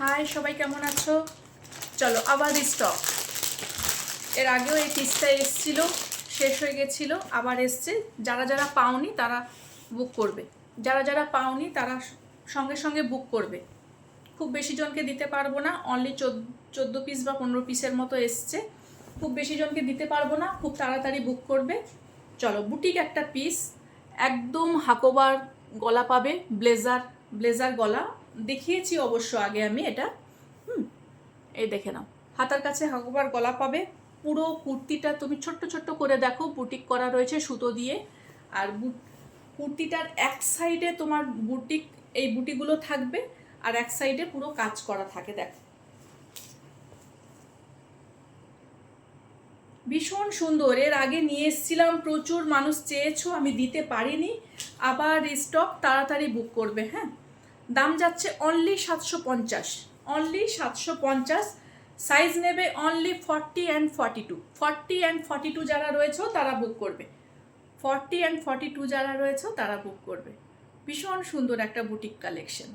High সবাই, কেমন আছো? চলো আবার স্টক। এর আগেও এই পিসটা এসছিল, শেষ হয়ে গেছিলো, আবার এসছে। যারা যারা পাওনি তারা বুক করবে, যারা যারা পাওনি তারা সঙ্গে সঙ্গে বুক করবে। খুব বেশি জনকে দিতে পারবো না, অনলি 14 পিস বা 15 পিসের মতো এসছে। খুব বেশি জনকে দিতে পারবো না, খুব তাড়াতাড়ি বুক করবে। চলো, বুটিক একটা পিস, একদম হাকোবার গলা পাবে, ব্লেজার গলা দেখিয়েছি অবশ্য আগে আমি এটা। এই দেখে নাও, হাতার কাছে হাকোবার গলা পাবে। পুরো কুর্তিটা তুমি ছোট্ট ছোট্ট করে দেখো, বুটিক করা রয়েছে সুতো দিয়ে। আর কুর্তিটার এক সাইডে তোমার বুটিক, এই বুটিগুলো থাকবে, আর এক সাইডে পুরো কাজ করা থাকে। দেখো, ভীষণ সুন্দর। এর আগে নিয়ে এসেছিলাম, প্রচুর মানুষ চেয়েছো, আমি দিতে পারিনি। আবার স্টক, তাড়াতাড়ি বুক করবে। হ্যাঁ, দাম যাচ্ছে অনলি 750, অনলি 750। সাইজ নেবে অনলি 40 অ্যান্ড 42, 40 অ্যান্ড 42 যারা রয়েছে তারা বুক করবে, 40 অ্যান্ড 42 যারা রয়েছে তারা বুক করবে। ভীষণ সুন্দর একটা বুটিক কালেকশন।